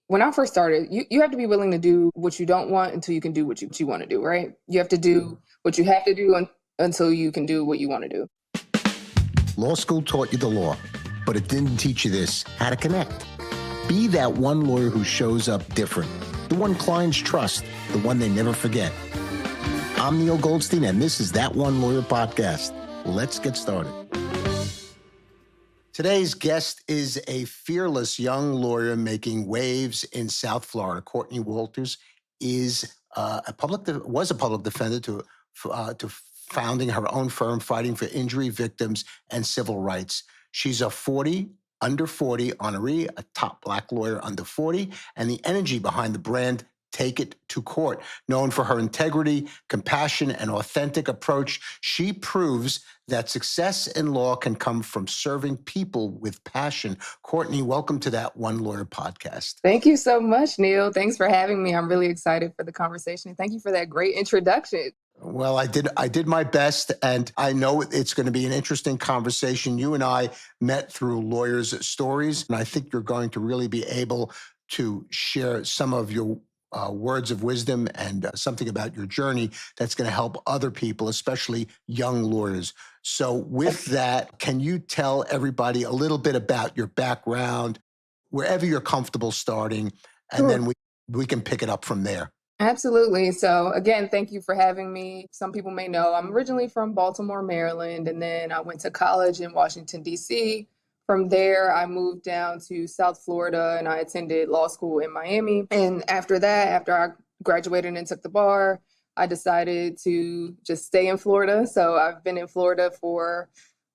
when I first started, you have to be willing to do what you don't want until you can do what you want to do, right? You have to do what you have to do until you can do what you want to do. Law school taught you the law, but it didn't teach you this, how to connect. Be that one lawyer who shows up different, the one clients trust, the one they never forget. I'm Neal Goldstein, and this is That One Lawyer Podcast. Let's get started. Today's guest is a fearless young lawyer making waves in South Florida. Cortney Walters is was a public defender to founding her own firm, fighting for injury victims and civil rights. She's a under 40 honoree, a top Black lawyer under 40, and the energy behind the brand Take It to Court. Known for her integrity, compassion, and authentic approach, she proves that success in law can come from serving people with passion. Cortney, welcome to That One Lawyer Podcast. Thank you so much, Neal. Thanks for having me. I'm really excited for the conversation. Thank you for that great introduction. Well, I did my best, and I know it's going to be an interesting conversation. You and I met through lawyers' stories, and I think you're going to really be able to share some of your words of wisdom and something about your journey that's going to help other people, especially young lawyers. So with that, can you tell everybody a little bit about your background, wherever you're comfortable starting, and then we can pick it up from there? Absolutely. So again, thank you for having me. Some people may know I'm originally from Baltimore, Maryland, and then I went to college in Washington, D.C. From there, I moved down to South Florida and I attended law school in Miami. And after that, after I graduated and took the bar, I decided to just stay in Florida. So I've been in Florida for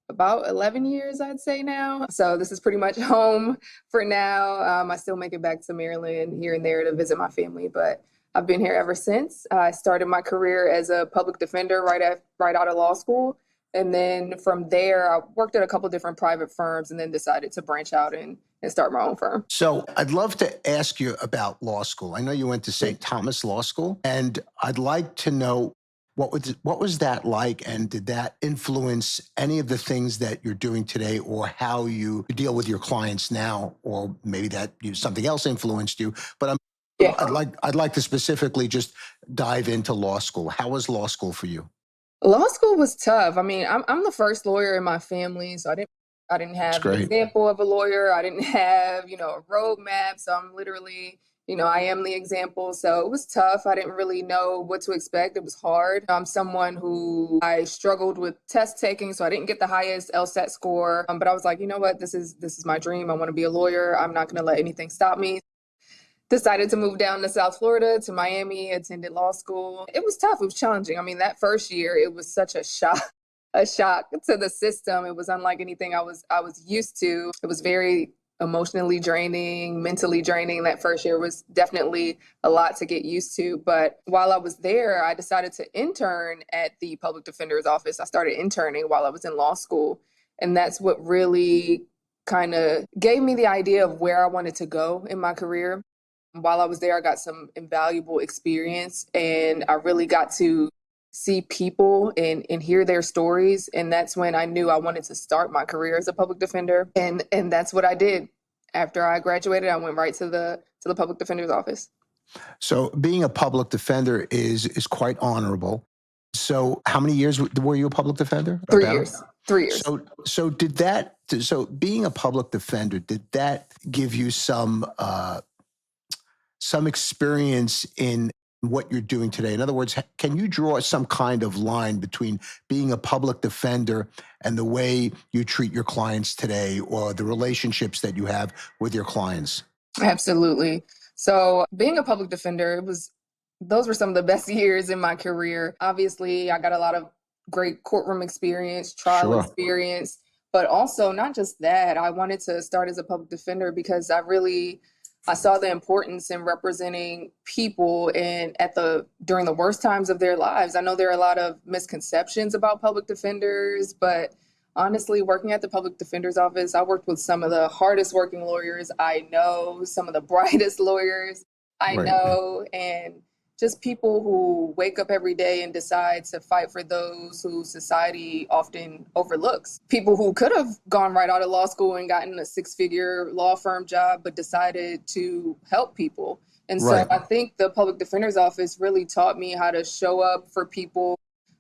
about 11 years, I'd say now. So this is pretty much home for now. I still make it back to Maryland here and there to visit my family, but I've been here ever since. I started my career as a public defender right out of law school. And then from there, I worked at a couple different private firms and then decided to branch out and start my own firm. So I'd love to ask you about law school. I know you went to St. Thomas Law School, and I'd like to know what was that like, and did that influence any of the things that you're doing today or how you deal with your clients now, or maybe something else influenced you? But I'd like to specifically just dive into law school. How was law school for you? Law school was tough. I mean, I'm the first lawyer in my family, so I didn't have an example of a lawyer. I didn't have, a roadmap. So I'm literally, I am the example. So it was tough. I didn't really know what to expect. It was hard. I'm someone who I struggled with test taking, so I didn't get the highest LSAT score. But I was like, you know what? This is my dream. I want to be a lawyer. I'm not going to let anything stop me. Decided to move down to South Florida, to Miami, attended law school. It was tough. It was challenging. I mean, that first year, it was such a shock to the system. It was unlike anything I was used to. It was very emotionally draining, mentally draining. That first year was definitely a lot to get used to. But while I was there, I decided to intern at the public defender's office. I started interning while I was in law school. And that's what really kind of gave me the idea of where I wanted to go in my career. While I was there, I got some invaluable experience, and I really got to see people and hear their stories. And that's when I knew I wanted to start my career as a public defender. And that's what I did. After I graduated, I went right to the public defender's office. So being a public defender is quite honorable. So how many years were you a public defender? 3 years. 3 years. So being a public defender, did that give you some experience in what you're doing today? In other words, can you draw some kind of line between being a public defender and the way you treat your clients today, or the relationships that you have with your clients? Absolutely. So being a public defender, those were some of the best years in my career. Obviously, I got a lot of great courtroom experience, trial experience, but also not just that. I wanted to start as a public defender because I saw the importance in representing people during the worst times of their lives. I know there are a lot of misconceptions about public defenders, but honestly, working at the public defender's office, I worked with some of the hardest working lawyers I know, some of the brightest lawyers I know, and just people who wake up every day and decide to fight for those who society often overlooks. People who could have gone right out of law school and gotten a six-figure law firm job, but decided to help people. And so I think the public defender's office really taught me how to show up for people,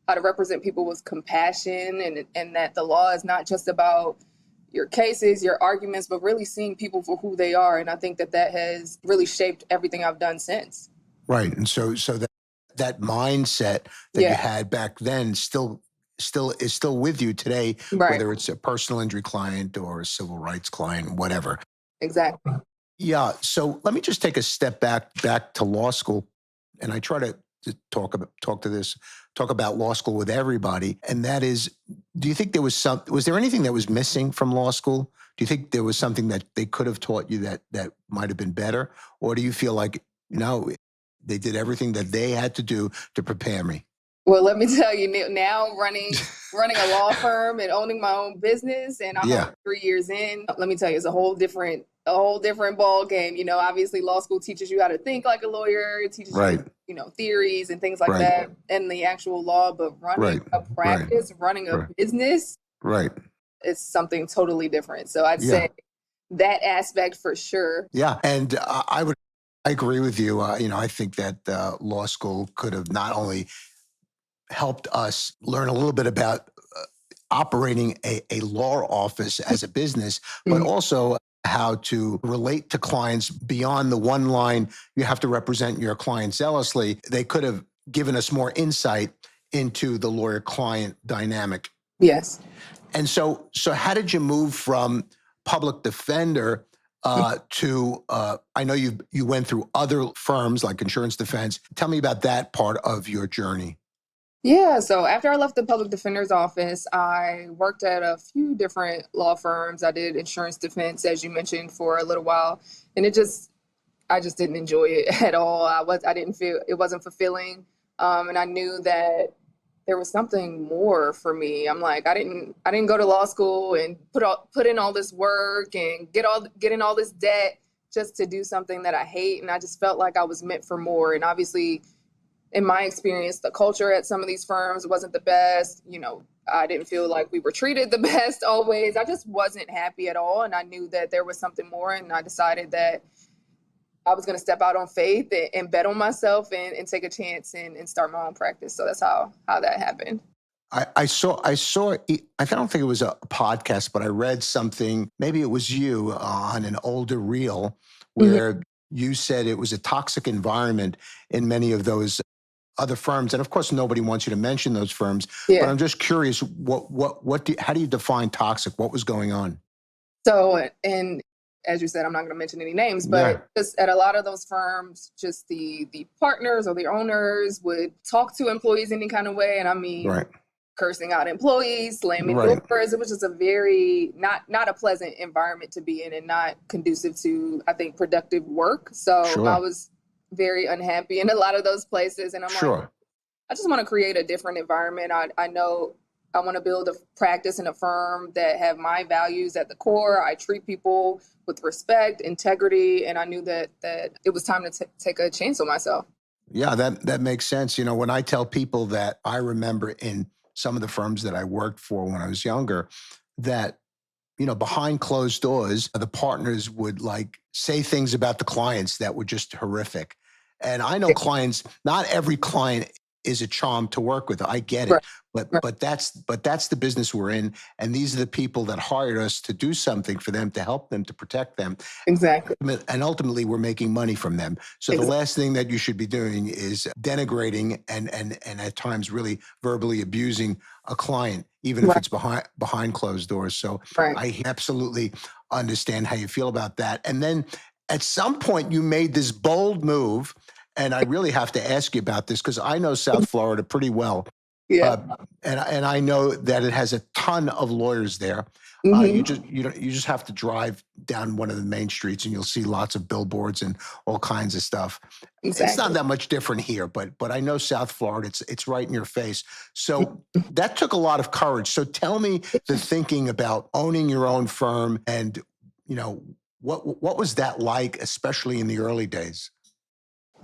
how to represent people with compassion, and that the law is not just about your cases, your arguments, but really seeing people for who they are. And I think that that has really shaped everything I've done since. Right. And so that mindset that you had back then still is still with you today, whether it's a personal injury client or a civil rights client, whatever. Exactly. Yeah. So let me just take a step back to law school. And I try to talk about law school with everybody. And that is, do you think was there anything that was missing from law school? Do you think there was something that they could have taught you that might have been better? Or do you feel like, no, they did everything that they had to do to prepare me? Well, let me tell you, Neal, now running a law firm and owning my own business, and I'm only 3 years in. Let me tell you, it's a whole different ball game. You know, obviously, law school teaches you how to think like a lawyer. It teaches you, theories and things like that, and the actual law. But running a practice, running a business, it's something totally different. So I'd say that aspect for sure. Yeah, and I agree with you. I think that law school could have not only helped us learn a little bit about operating a law office as a business, but also how to relate to clients beyond the one line, you have to represent your client zealously. They could have given us more insight into the lawyer-client dynamic. Yes. And so how did you move from public defender to, I know you went through other firms like insurance defense. Tell me about that part of your journey. Yeah, so after I left the public defender's office, I worked at a few different law firms. I did insurance defense, as you mentioned, for a little while, and I just didn't enjoy it at all. I didn't feel it wasn't fulfilling, and I knew that there was something more for me. I'm like, I didn't go to law school and put in all this work and get in all this debt just to do something that I hate, and I just felt like I was meant for more. And obviously, in my experience, the culture at some of these firms wasn't the best. You know, I didn't feel like we were treated the best always. I just wasn't happy at all. And I knew that there was something more. And I decided that I was going to step out on faith and bet on myself and take a chance and start my own practice. So that's how that happened. I saw, I don't think it was a podcast, but I read something, maybe it was you on an older reel where you said it was a toxic environment in many of those other firms. And of course, nobody wants you to mention those firms, but I'm just curious, how do you define toxic? What was going on? So, and as you said, I'm not going to mention any names, but just at a lot of those firms, just the partners or the owners would talk to employees any kind of way. And I mean, cursing out employees, slamming doors. It was just a very, not a pleasant environment to be in and not conducive to, I think, productive work. So I was very unhappy in a lot of those places. And I'm like, I just want to create a different environment. I know I want to build a practice and a firm that have my values at the core. I treat people with respect, integrity, and I knew that it was time to take a chance on myself. Yeah, that makes sense. You know, when I tell people that I remember in some of the firms that I worked for when I was younger, that behind closed doors, the partners would say things about the clients that were just horrific. And I know clients, not every client is a charm to work with. I get it. But that's the business we're in. And these are the people that hired us to do something for them, to help them, to protect them. Exactly. And ultimately, we're making money from them. So the last thing that you should be doing is denigrating and at times really verbally abusing a client, even if it's behind closed doors. So I absolutely understand how you feel about that. And then at some point, you made this bold move. And I really have to ask you about this because I know South Florida pretty well. And I know that it has a ton of lawyers there. You just have to drive down one of the main streets and you'll see lots of billboards and all kinds of stuff. It's not that much different here, but I know South Florida, it's right in your face. So that took a lot of courage. So tell me the thinking about owning your own firm and, what was that like, especially in the early days?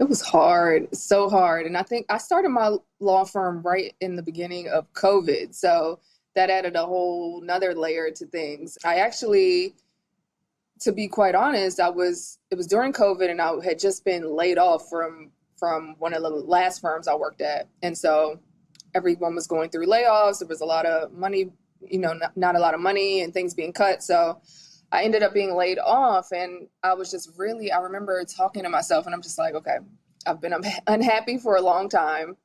It was hard, so hard. And I think I started my law firm right in the beginning of COVID. So that added a whole nother layer to things. I actually, to be quite honest, it was during COVID and I had just been laid off from one of the last firms I worked at. And so everyone was going through layoffs. There was a lot of money, not a lot of money and things being cut. So I ended up being laid off and I was just really, I remember talking to myself and I'm just like, okay, I've been unhappy for a long time.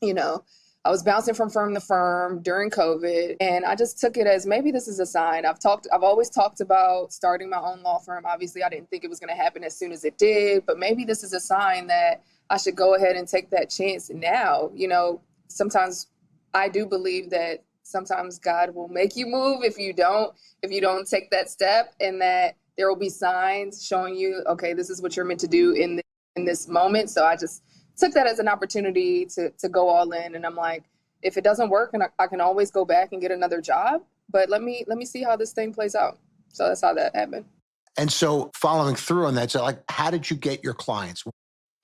You know, I was bouncing from firm to firm during COVID, and I just took it as maybe this is a sign. I've always talked about starting my own law firm. Obviously, I didn't think it was going to happen as soon as it did, but maybe this is a sign that I should go ahead and take that chance now. Sometimes I do believe that sometimes God will make you move if you don't take that step, and that there will be signs showing you, okay, this is what you're meant to do in this moment. So I just took that as an opportunity to go all in. And I'm like, if it doesn't work, and I can always go back and get another job, but let me see how this thing plays out. So that's how that happened. And so following through on that, so like, how did you get your clients?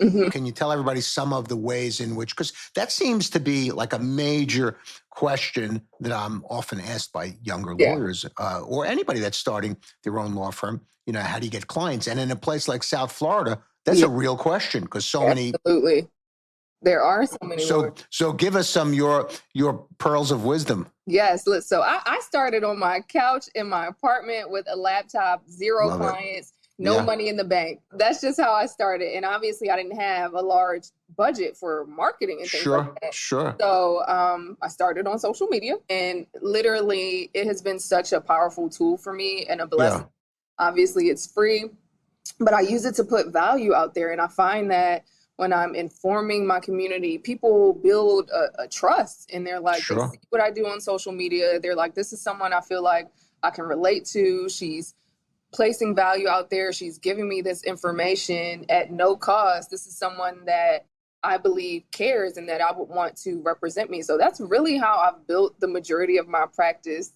Hmm. Can you tell everybody some of the ways in which, because that seems to be like a major question that I'm often asked by younger Yeah, lawyers or anybody that's starting their own law firm, how do you get clients? And in a place like South Florida, that's yeah, a real question because so many. absolutely. There are so many lawyers. So give us some your pearls of wisdom. Yes, so I started on my couch in my apartment with a laptop, zero Love it. clients, no Yeah, money in the bank. That's just how I started. And obviously, I didn't have a large budget for marketing and things like sure, that. sure. So I started on social media, and literally, it has been such a powerful tool for me and a blessing. Yeah, Obviously, it's free, but I use it to put value out there. And I find that when I'm informing my community, people build a trust, and they're like, they sure. see what I do on social media. They're like, this is someone I feel like I can relate to. She's placing value out there. She's giving me this information at no cost. This is someone that I believe cares and that I would want to represent me. So that's really how I've built the majority of my practice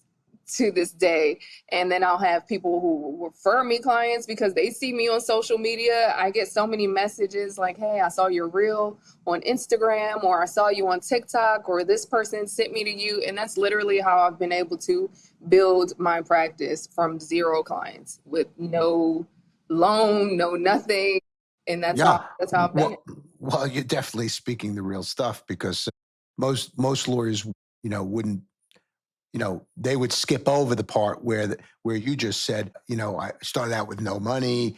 to this day. And then I'll have people who refer me clients because they see me on social media. I get so many messages like, hey, I saw your reel on Instagram, or I saw you on TikTok, or this person sent me to you. And that's literally how I've been able to build my practice from zero clients with no loan, no nothing. And Yeah. that's how I've done it. Well, you're definitely speaking the real stuff because most lawyers, wouldn't, they would skip over the part where you just said, I started out with no money.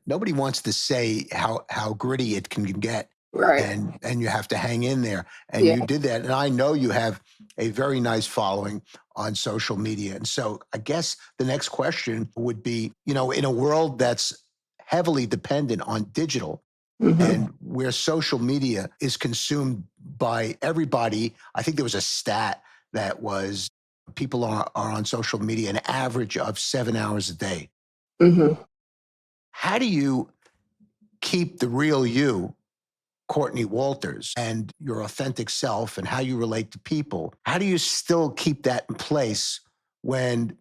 Nobody wants to say how gritty it can get, Right. and you have to hang in there. And Yeah. you did that. And I know you have a very nice following on social media. And so I guess the next question would be, in a world that's heavily dependent on digital, Hmm. and where social media is consumed by everybody. I think there was a stat that was people are on social media an average of 7 hours a day. Hmm. How do you keep the real you, Cortney Walters, and your authentic self and how you relate to people? How do you still keep that in place when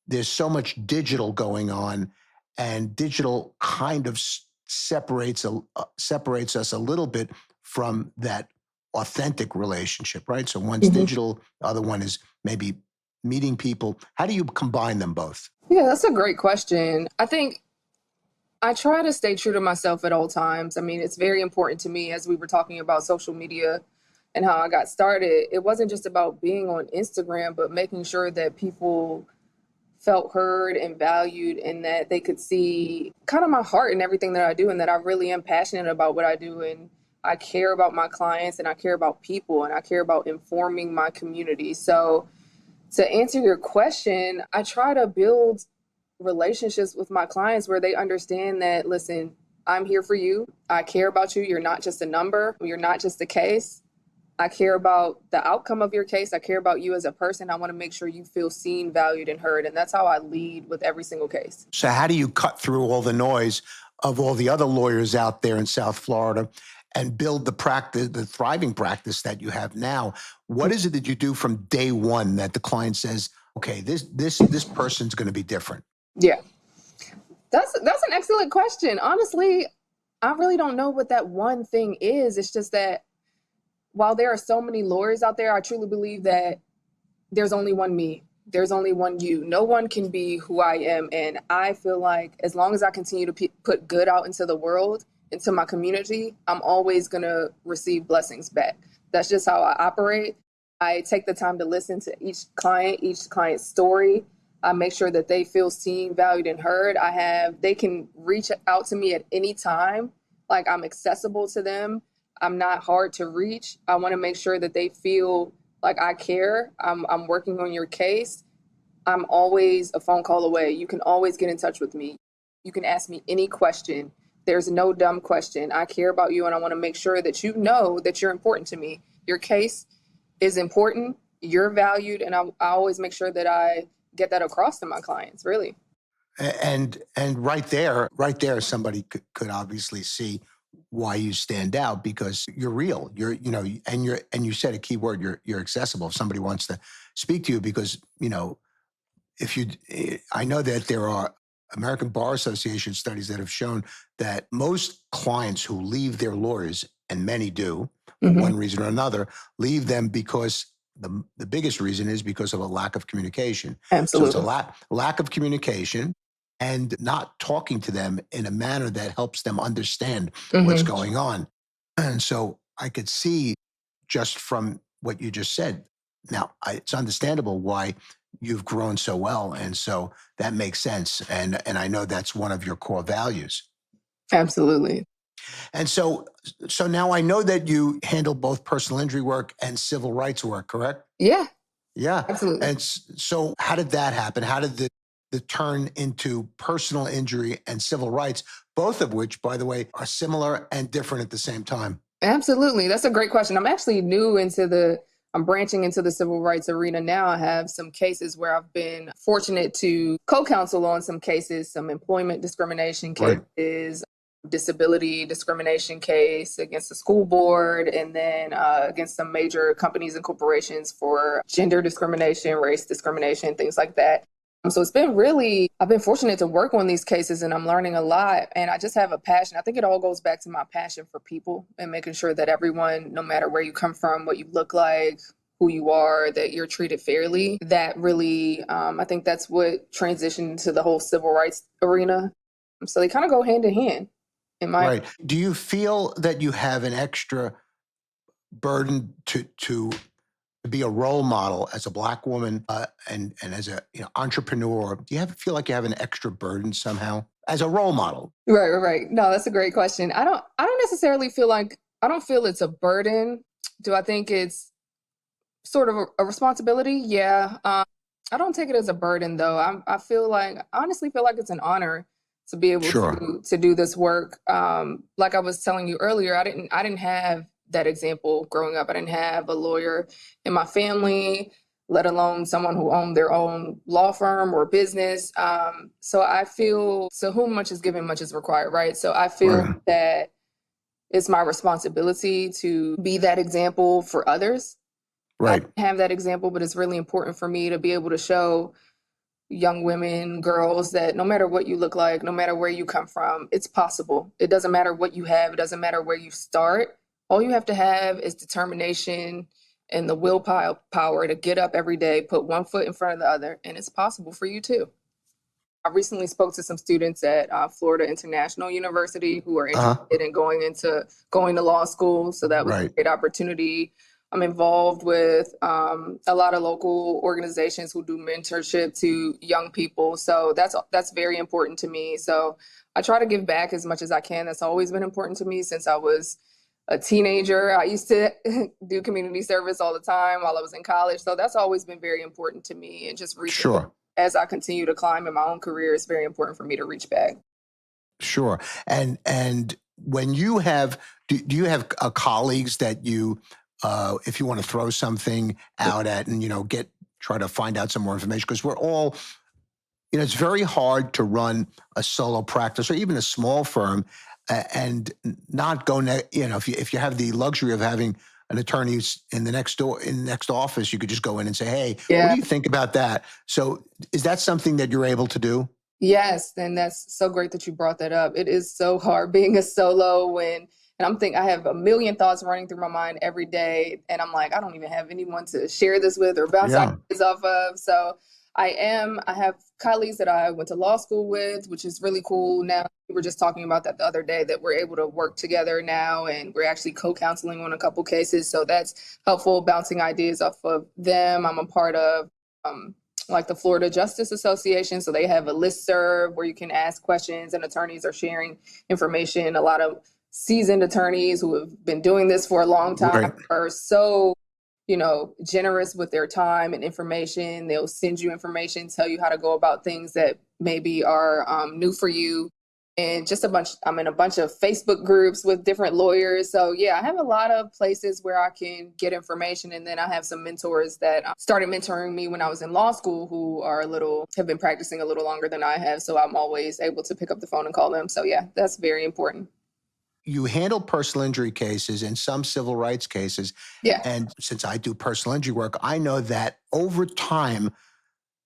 there's so much digital going on, and digital kind of separates us a little bit from that authentic relationship, right? So one's Hmm. digital, the other one is maybe meeting people. How do you combine them both? Yeah, that's a great question. I think I try to stay true to myself at all times. I mean, it's very important to me, as we were talking about social media and how I got started. It wasn't just about being on Instagram, but making sure that people felt heard and valued, and that they could see kind of my heart in everything that I do, and that I really am passionate about what I do. And I care about my clients, and I care about people, and I care about informing my community. So to answer your question, I try to build relationships with my clients where they understand that, listen, I'm here for you. I care about you. You're not just a number, you're not just a case. I care about the outcome of your case. I care about you as a person. I want to make sure you feel seen, valued, and heard. And that's how I lead with every single case. So how do you cut through all the noise of all the other lawyers out there in South Florida and build the practice, the thriving practice that you have now? What is it that you do from day one that the client says, okay, this person's going to be different? Yeah, that's an excellent question. Honestly, I really don't know what that one thing is. It's just that while there are so many lawyers out there, I truly believe that there's only one me. There's only one you. No one can be who I am. And I feel like as long as I continue to put good out into the world, into my community, I'm always going to receive blessings back. That's just how I operate. I take the time to listen to each client's story. I make sure that they feel seen, valued, and heard. They can reach out to me at any time. Like, I'm accessible to them. I'm not hard to reach. I want to make sure that they feel like I care. I'm working on your case. I'm always a phone call away. You can always get in touch with me. You can ask me any question. There's no dumb question. I care about you, and I want to make sure that you know that you're important to me. Your case is important. You're valued, and I always make sure that I get that across to my clients, really. And right there, somebody could obviously see why you stand out, because you're real. And you said a key word. You're accessible. If somebody wants to speak to you, because I know that there are American Bar Association studies that have shown that most clients who leave their lawyers, and many do, for one reason or another, leave them because the biggest reason is because of a lack of communication. Absolutely. So it's a lack of communication and not talking to them in a manner that helps them understand what's going on. And so I could see, just from what you just said, now it's understandable why you've grown so well. And so that makes sense. And I know that's one of your core values. Absolutely. And so now I know that you handle both personal injury work and civil rights work, correct? Yeah. Yeah. Absolutely. And so how did that happen? How did the turn into personal injury and civil rights, both of which, by the way, are similar and different at the same time? Absolutely. That's a great question. I'm actually I'm branching into the civil rights arena now. I have some cases where I've been fortunate to co-counsel on some cases, some employment discrimination cases, disability discrimination case against the school board, and then against some major companies and corporations for gender discrimination, race discrimination, things like that. So I've been fortunate to work on these cases, and I'm learning a lot, and I just have a passion. I think it all goes back to my passion for people and making sure that everyone, no matter where you come from, what you look like, who you are, that you're treated fairly. That really, I think that's what transitioned to the whole civil rights arena. So they kind of go hand in hand. Right. Do you feel that you have an extra burden to be a role model as a Black woman, and as a entrepreneur? Do you feel like you have an extra burden somehow as a role model? Right. No, that's a great question. I don't necessarily feel like, I don't feel it's a burden. Do I think it's sort of a responsibility? Yeah. I don't take it as a burden, though. I honestly feel like it's an honor to be able to do this work. Like I was telling you earlier, I didn't have that example growing up. I didn't have a lawyer in my family, let alone someone who owned their own law firm or business. So I feel, so whom much is given, much is required, right? So I feel that it's my responsibility to be that example for others. Right. I have that example, but it's really important for me to be able to show young women, girls, that no matter what you look like, no matter where you come from, it's possible. It doesn't matter what you have. It doesn't matter where you start. All you have to have is determination and the willpower to get up every day, put one foot in front of the other, and it's possible for you too. I recently spoke to some students at Florida International University who are interested in going to law school. So that was a great opportunity. I'm involved with a lot of local organizations who do mentorship to young people. So that's very important to me. So I try to give back as much as I can. That's always been important to me since I was a teenager. I used to do community service all the time while I was in college. So that's always been very important to me. And just reaching as I continue to climb in my own career, it's very important for me to reach back. Sure. And when you have, do you have colleagues that you, if you want to throw something out at and, try to find out some more information? Because we're all, it's very hard to run a solo practice or even a small firm and not go, if you have the luxury of having an attorney in the next office, you could just go in and say, hey, what do you think about that? So is that something that you're able to do? Yes, and that's so great that you brought that up. It is so hard being a solo and I'm thinking I have a million thoughts running through my mind every day, and I'm like, I don't even have anyone to share this with or bounce Yeah. ideas off of. So I have colleagues that I went to law school with, which is really cool. Now we were just talking about that the other day that we're able to work together now, and we're actually co-counseling on a couple cases. So that's helpful, bouncing ideas off of them. I'm a part of um, like the Florida Justice Association. So they have a listserv where you can ask questions and attorneys are sharing information. A lot of seasoned attorneys who have been doing this for a long time Right. are so, generous with their time and information. They'll send you information, tell you how to go about things that maybe are new for you. And just I'm in a bunch of Facebook groups with different lawyers. So yeah, I have a lot of places where I can get information. And then I have some mentors that started mentoring me when I was in law school who have been practicing a little longer than I have. So I'm always able to pick up the phone and call them. So yeah, that's very important. You handle personal injury cases and some civil rights cases. Yeah. And since I do personal injury work, I know that over time,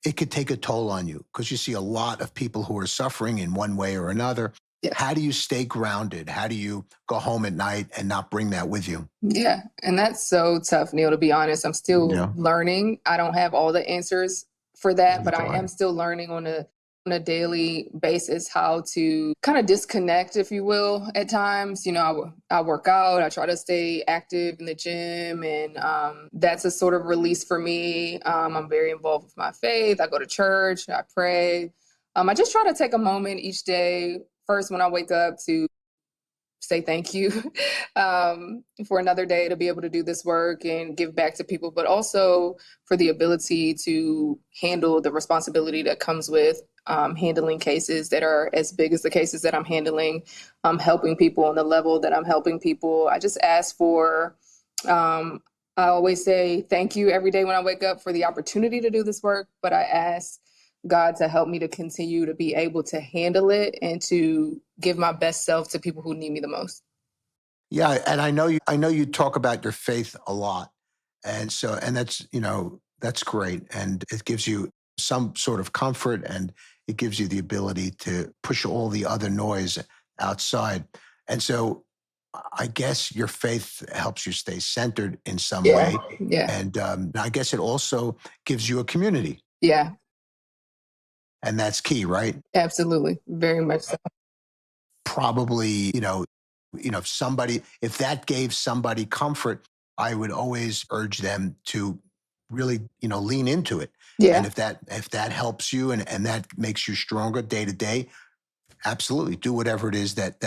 it could take a toll on you because you see a lot of people who are suffering in one way or another. Yes. How do you stay grounded? How do you go home at night and not bring that with you? Yeah. And that's so tough, Neal, to be honest. I'm still Yeah, learning. I don't have all the answers for that, neither but do I I. am still learning on a daily basis how to kind of disconnect, if you will, at times. I work out, I try to stay active in the gym, and that's a sort of release for me. I'm very involved with my faith. I go to church, I pray. I just try to take a moment each day, first when I wake up, to say thank you for another day to be able to do this work and give back to people, but also for the ability to handle the responsibility that comes with handling cases that are as big as the cases that I'm handling, helping people on the level that I'm helping people. I just ask for, um, I always say thank you every day when I wake up for the opportunity to do this work, but I ask God to help me to continue to be able to handle it and to give my best self to people who need me the most. Yeah, and I know you talk about your faith a lot. And so and that's, that's great and it gives you some sort of comfort and it gives you the ability to push all the other noise outside. And so I guess your faith helps you stay centered in some Yeah. way. Yeah. And I guess it also gives you a community. Yeah. And that's key, right? Absolutely. Very much so. Probably, if that gave somebody comfort, I would always urge them to really, lean into it. And Yeah. if that helps you and that makes you stronger day to day, absolutely do whatever it is that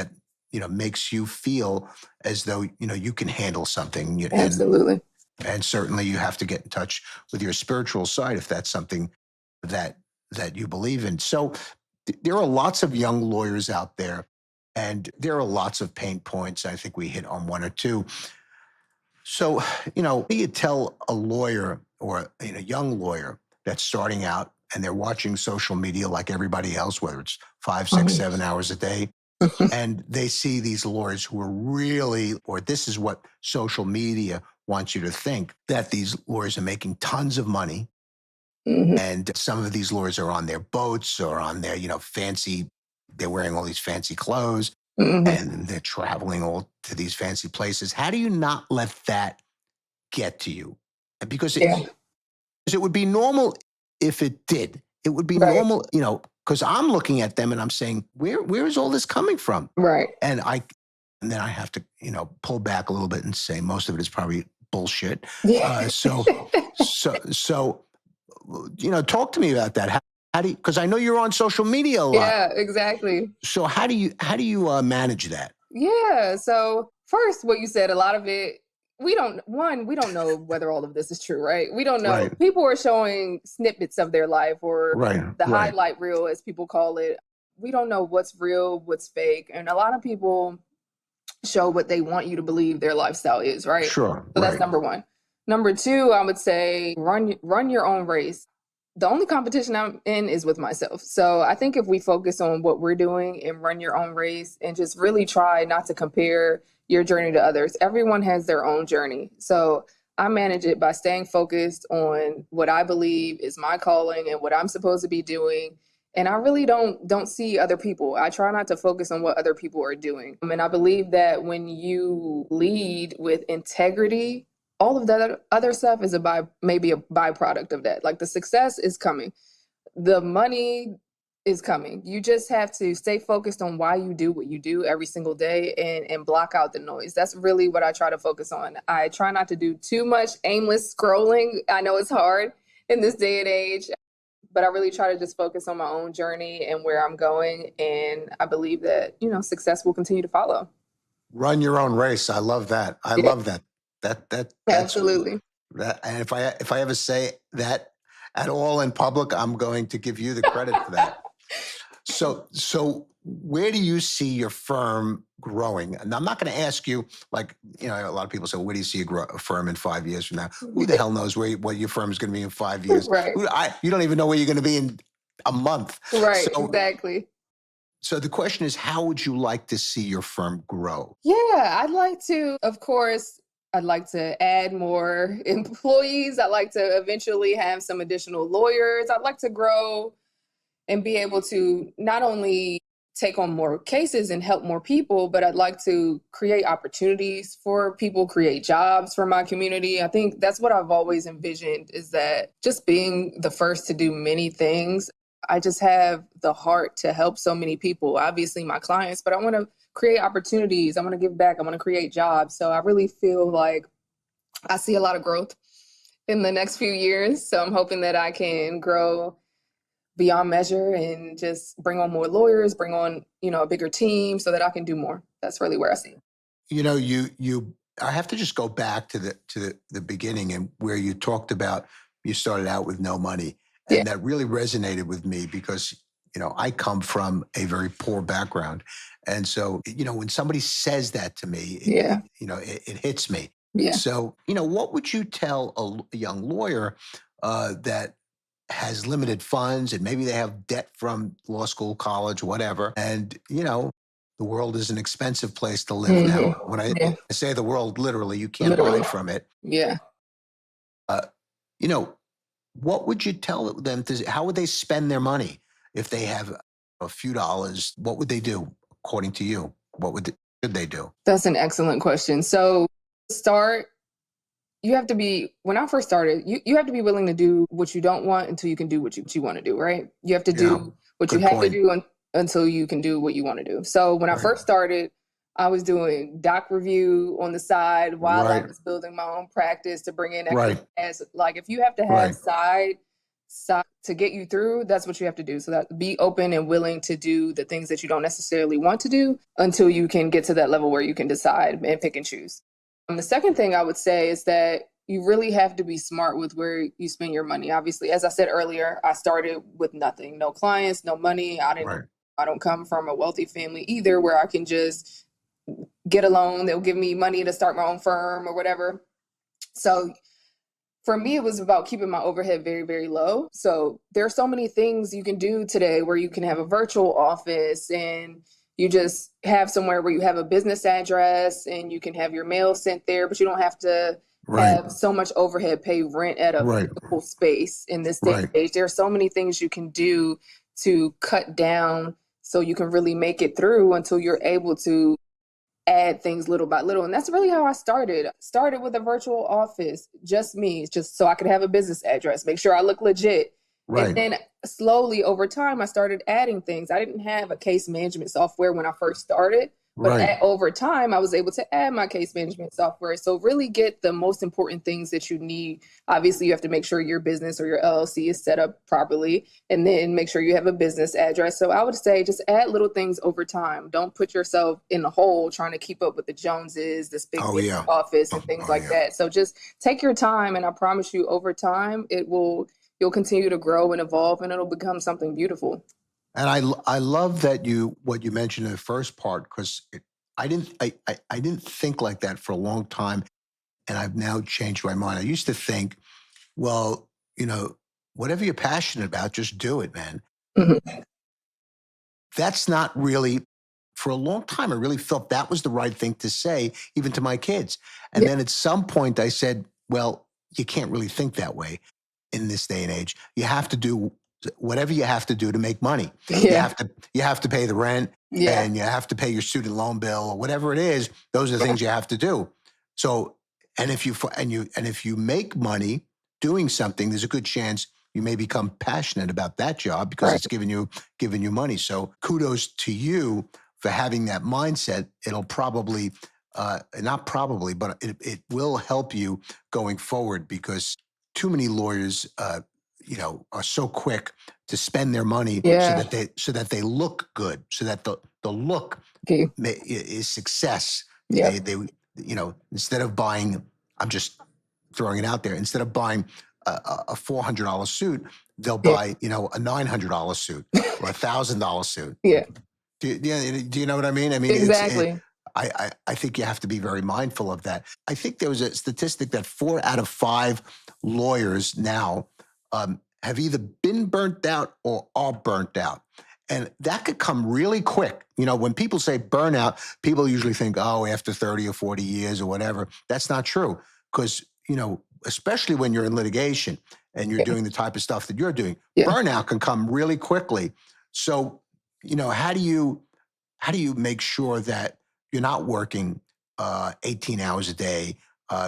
makes you feel as though you can handle something. Absolutely. And certainly you have to get in touch with your spiritual side if that's something that that you believe in. So there are lots of young lawyers out there, and there are lots of pain points. I think we hit on one or two. So, what do you tell a lawyer or a young lawyer that's starting out and they're watching social media like everybody else, whether it's 5, 6, Mhm. 7 hours a day, and they see these lawyers who are really, or this is what social media wants you to think, that these lawyers are making tons of money. Mhm. And some of these lawyers are on their boats or on their, they're wearing all these fancy clothes Mhm. and they're traveling all to these fancy places. How do you not let that get to you? And Yeah. because it would be normal if it did. It would be Right. normal, because I'm looking at them and I'm saying, where is all this coming from? Right. And then I have to, pull back a little bit and say most of it is probably bullshit. Yeah. So, talk to me about that. How do you, because I know you're on social media a lot. Yeah, exactly. So how do you manage that? Yeah. So first, what you said, a lot of it, we don't know whether all of this is true, right? We don't know. Right, People are showing snippets of their life or right, the right. highlight reel, as people call it. We don't know what's real, what's fake. And a lot of people show what they want you to believe their lifestyle is, right? Sure, So that's right. number one. Number two, I would say run your own race. The only competition I'm in is with myself. So I think if we focus on what we're doing and run your own race and just really try not to compare your journey to others, everyone has their own journey. So I manage it by staying focused on what I believe is my calling and what I'm supposed to be doing And I really don't see other people. I try not to focus on what other people are doing. And I believe that when you lead with integrity, all of that other stuff is maybe a byproduct of that. Like the success is coming, the money is coming. You just have to stay focused on why you do what you do every single day, and block out the noise. That's really what I try to focus on. I try not to do too much aimless scrolling. I know it's hard in this day and age, but I really try to just focus on my own journey and where I'm going. And I believe that, success will continue to follow. Run your own race. I love that. I love that. That's Absolutely. that. And if I ever say that at all in public, I'm going to give you the credit for that. So where do you see your firm growing? And I'm not going to ask you, like, a lot of people say, well, where do you see a firm in 5 years from now? Who the hell knows what your firm is going to be in 5 years? Right. You don't even know where you're going to be in a month. Right, exactly. So the question is, how would you like to see your firm grow? Yeah, I'd like to add more employees. I'd like to eventually have some additional lawyers. I'd like to grow and be able to not only take on more cases and help more people, but I'd like to create opportunities for people, create jobs for my community. I think that's what I've always envisioned, is that just being the first to do many things. I just have the heart to help so many people, obviously my clients, but I want to create opportunities. I want to give back. I want to create jobs. So I really feel like I see a lot of growth in the next few years. So I'm hoping that I can grow beyond measure and just bring on more lawyers, bring on, a bigger team so that I can do more. That's really where I see it. I have to just go back to the beginning, and where you talked about you started out with no money. And that really resonated with me because, I come from a very poor background. And so, when somebody says that to me, it hits me. Yeah. So, what would you tell a young lawyer that has limited funds, and maybe they have debt from law school, college, whatever. And, the world is an expensive place to live now. When I say the world, literally, you can't buy from it. Yeah. What would you tell them? How would they spend their money if they have a few dollars? What would they do, according to you? Should they do? That's an excellent question. So when I first started, you have to be willing to do what you don't want until you can do what you want to do, right? You have to do what you have to do until you can do what you want to do. So when I first started, I was doing doc review on the side while I was building my own practice to bring in extra as like, if you have to have side to get you through, that's what you have to do. So that be open and willing to do the things that you don't necessarily want to do until you can get to that level where you can decide and pick and choose. The second thing I would say is that you really have to be smart with where you spend your money. Obviously, as I said earlier, I started with nothing, no clients, no money. I don't come from a wealthy family either, where I can just get a loan. They'll give me money to start my own firm or whatever. So for me, it was about keeping my overhead very, very low. So there are so many things you can do today where you can have a virtual office, and you just have somewhere where you have a business address and you can have your mail sent there, but you don't have to have so much overhead, pay rent at a physical space in this day and age. There are so many things you can do to cut down so you can really make it through until you're able to add things little by little. And that's really how I started. Started with a virtual office, just me, just so I could have a business address, make sure I look legit. And then slowly over time, I started adding things. I didn't have a case management software when I first started, but over time, I was able to add my case management software. So really get the most important things that you need. Obviously, you have to make sure your business or your LLC is set up properly, and then make sure you have a business address. So I would say just add little things over time. Don't put yourself in a hole trying to keep up with the Joneses, this big office and things like that. So just take your time, and I promise you, over time, you'll continue to grow and evolve, and it'll become something beautiful. And I love that what you mentioned in the first part, because I didn't think like that for a long time, and I've now changed my mind. I used to think, well, whatever you're passionate about, just do it, man. That's not really. For a long time, I really felt that was the right thing to say, even to my kids. And then at some point, I said, well, you can't really think that way in this day and age. You have to do whatever you have to do to make money. Yeah. You have to pay the rent, Yeah. and you have to pay your student loan bill or whatever it is. Those are the Yeah. things you have to do. So, and if you make money doing something, there's a good chance you may become passionate about that job because Right. it's giving you money. So kudos to you for having that mindset. It'll probably, not probably, but it will help you going forward, because too many lawyers, are so quick to spend their money Yeah. so that they look good, so that the look Okay. is success. Yep. Instead of buying, I'm just throwing it out there, instead of buying a $400 suit, they'll Yeah. buy, a $900 suit or $1,000 suit. Yeah. Do you know what I mean? I mean, Exactly. I think you have to be very mindful of that. I think there was a statistic that 4 out of 5 lawyers now have either been burnt out or are burnt out. And that could come really quick. When people say burnout, people usually think, oh, after 30 or 40 years or whatever. That's not true. Because, especially when you're in litigation and you're Yeah. doing the type of stuff that you're doing, Yeah. burnout can come really quickly. So, how do you make sure that you're not working 18 hours a day,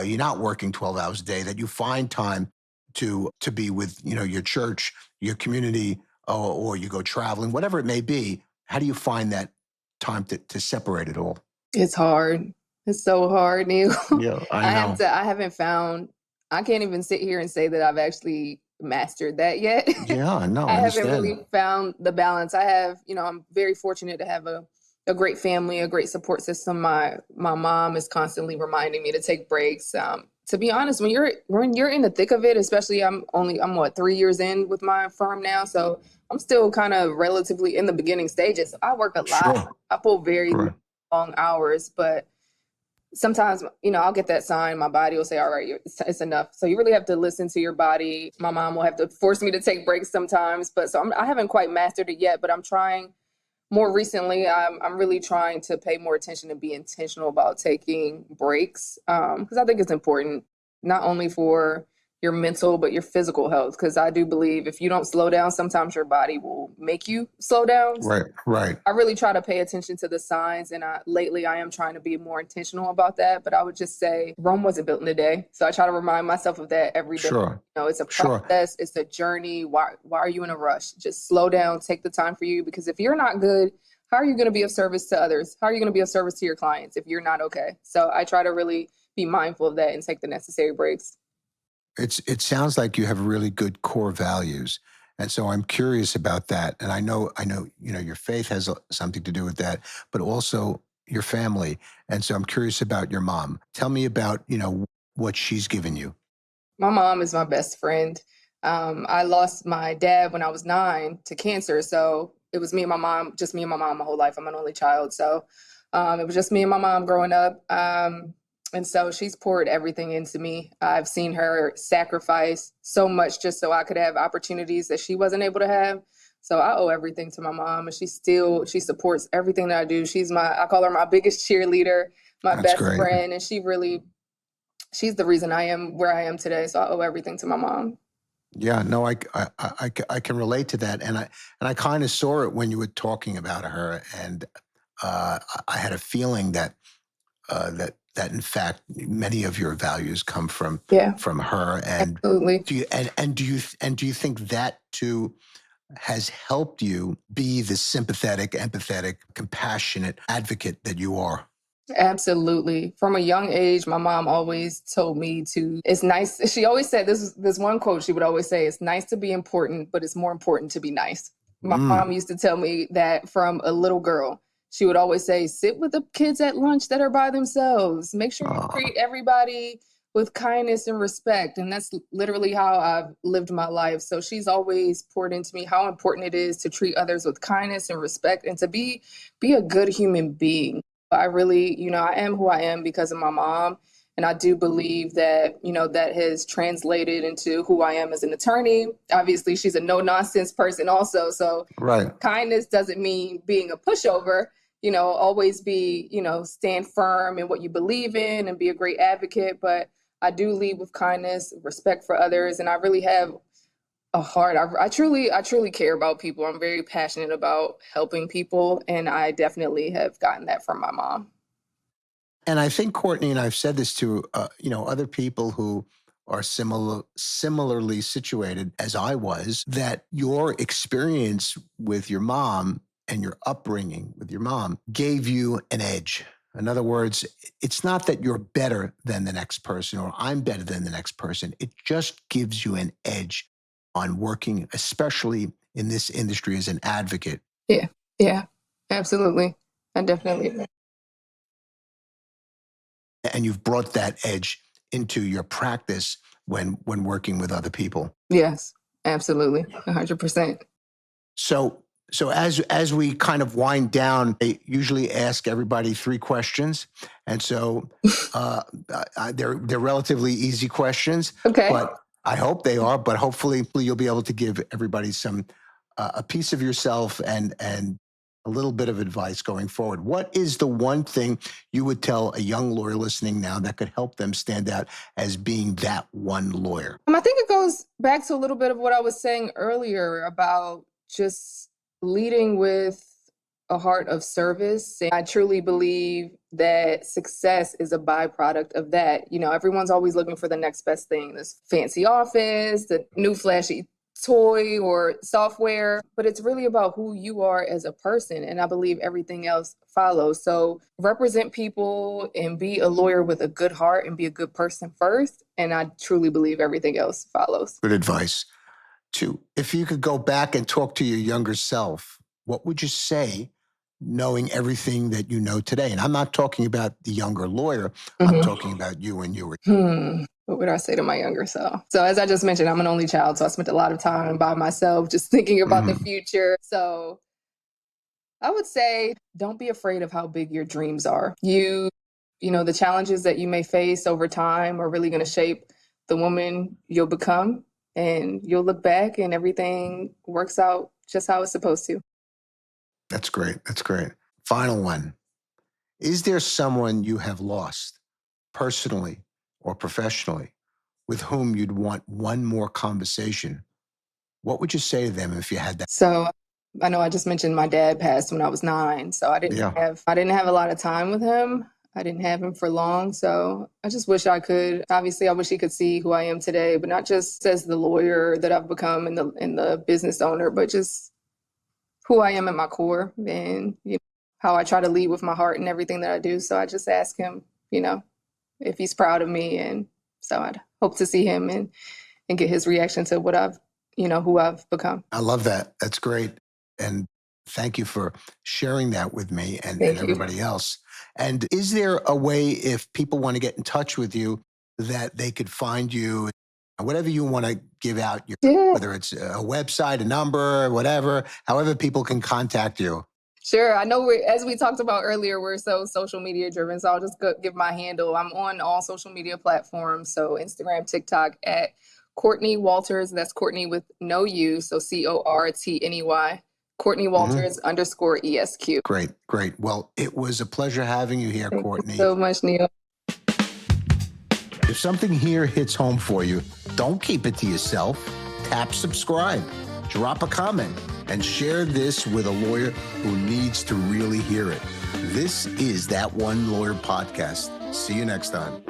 you're not working 12 hours a day, that you find time to be with your church, your community, or you go traveling, whatever it may be? How do you find that time to separate it all? It's hard. It's so hard, Neil. Yeah, I know. I haven't found, I can't even sit here and say that I've actually mastered that yet. Yeah, no, I I haven't understand. really found the balance. I have, I'm very fortunate to have a great family, a great support system. My mom is constantly reminding me to take breaks. To be honest, when you're in the thick of it, especially I'm what, 3 years in with my firm now, so I'm still kind of relatively in the beginning stages. I work a lot. Sure. I pull very Right. long hours, but sometimes, I'll get that sign. My body will say, all right, it's enough. So you really have to listen to your body. My mom will have to force me to take breaks sometimes, but I haven't quite mastered it yet, but I'm trying. More recently, I'm really trying to pay more attention and be intentional about taking breaks, because I think it's important, not only for your mental, but your physical health. Because I do believe if you don't slow down, sometimes your body will make you slow down. Right. Right. I really try to pay attention to the signs, and lately I am trying to be more intentional about that. But I would just say Rome wasn't built in a day, so I try to remind myself of that every day. Sure. It's a Sure. process, it's a journey. Why are you in a rush? Just slow down, take the time for you. Because if you're not good, how are you going to be of service to others? How are you going to be of service to your clients if you're not okay? So I try to really be mindful of that and take the necessary breaks. It sounds like you have really good core values. And so I'm curious about that. And I know, your faith has something to do with that, but also your family. And so I'm curious about your mom. Tell me about, what she's given you. My mom is my best friend. I lost my dad when I was 9 to cancer. So it was me and my mom, just me and my mom my whole life. I'm an only child. So it was just me and my mom growing up. And so she's poured everything into me. I've seen her sacrifice so much just so I could have opportunities that she wasn't able to have. So I owe everything to my mom, and she supports everything that I do. I call her my biggest cheerleader, my That's best great. friend, and she's the reason I am where I am today. So I owe everything to my mom. Yeah, no, I can relate to that. And I kind of saw it when you were talking about her. And I had a feeling that in fact many of your values come Yeah, from her. And absolutely. do you think that too has helped you be the sympathetic, empathetic, compassionate advocate that you are? Absolutely. From a young age, my mom always told me it's nice. She always said this one quote she would always say, it's nice to be important, but it's more important to be nice. My Mm. mom used to tell me that from a little girl. She would always say, sit with the kids at lunch that are by themselves. Make sure you Oh, treat everybody with kindness and respect. And that's literally how I've lived my life. So she's always poured into me how important it is to treat others with kindness and respect and to be a good human being. I really, I am who I am because of my mom. And I do believe that, that has translated into who I am as an attorney. Obviously, she's a no nonsense person also. So right. kindness doesn't mean being a pushover, always stand firm in what you believe in and be a great advocate. But I do lead with kindness, respect for others. And I really have a heart. I truly care about people. I'm very passionate about helping people, and I definitely have gotten that from my mom. And I think, Cortney, and I've said this to other people who are similarly situated as I was, that your experience with your mom and your upbringing with your mom gave you an edge. In other words, it's not that you're better than the next person or I'm better than the next person. It just gives you an edge on working, especially in this industry as an advocate. Yeah, yeah, absolutely. I definitely. And you've brought that edge into your practice when working with other people. Yes, absolutely, 100%. So as we kind of wind down, I usually ask everybody 3 questions, and so they're relatively easy questions. Okay. But I hope they are. But hopefully you'll be able to give everybody some a piece of yourself and a little bit of advice going forward. What is the one thing you would tell a young lawyer listening now that could help them stand out as being that one lawyer? I think it goes back to a little bit of what I was saying earlier about just leading with a heart of service. And I truly believe that success is a byproduct of that. Everyone's always looking for the next best thing, this fancy office, the new flashy toy or software, but it's really about who you are as a person. And I believe everything else follows. So represent people and be a lawyer with a good heart and be a good person first. And I truly believe everything else follows. Good advice. 2, if you could go back and talk to your younger self, what would you say, knowing everything that you know today? And I'm not talking about the younger lawyer. I'm talking about you when you were. What would I say to my younger self? So as I just mentioned, I'm an only child. So I spent a lot of time by myself, just thinking about the future. So I would say, don't be afraid of how big your dreams are. The challenges that you may face over time are really going to shape the woman you'll become. And you'll look back and everything works out just how it's supposed to. That's great. That's great. Final one. Is there someone you have lost personally or professionally with whom you'd want one more conversation? What would you say to them if you had that? So I know I just mentioned my dad passed when I was 9. So I didn't have a lot of time with him. I didn't have him for long. So I just wish I could. Obviously, I wish he could see who I am today, but not just as the lawyer that I've become and the business owner, but just who I am at my core and how I try to lead with my heart and everything that I do. So I just ask him, if he's proud of me. And so I'd hope to see him and get his reaction to what who I've become. I love that. That's great. And thank you for sharing that with me and everybody else. And is there a way, if people want to get in touch with you, that they could find you, whatever you want to give out, whether it's a website, a number, whatever, however people can contact you? Sure. I know as we talked about earlier, we're so social media driven. So I'll just give my handle. I'm on all social media platforms. So Instagram, TikTok at Cortney Walters. That's Cortney with no U. So Cortney. Cortney Walters _ESQ. Great. Well, it was a pleasure having you here, Cortney. Thank you so much, Neal. If something here hits home for you, don't keep it to yourself. Tap subscribe, drop a comment, and share this with a lawyer who needs to really hear it. This is That One Lawyer Podcast. See you next time.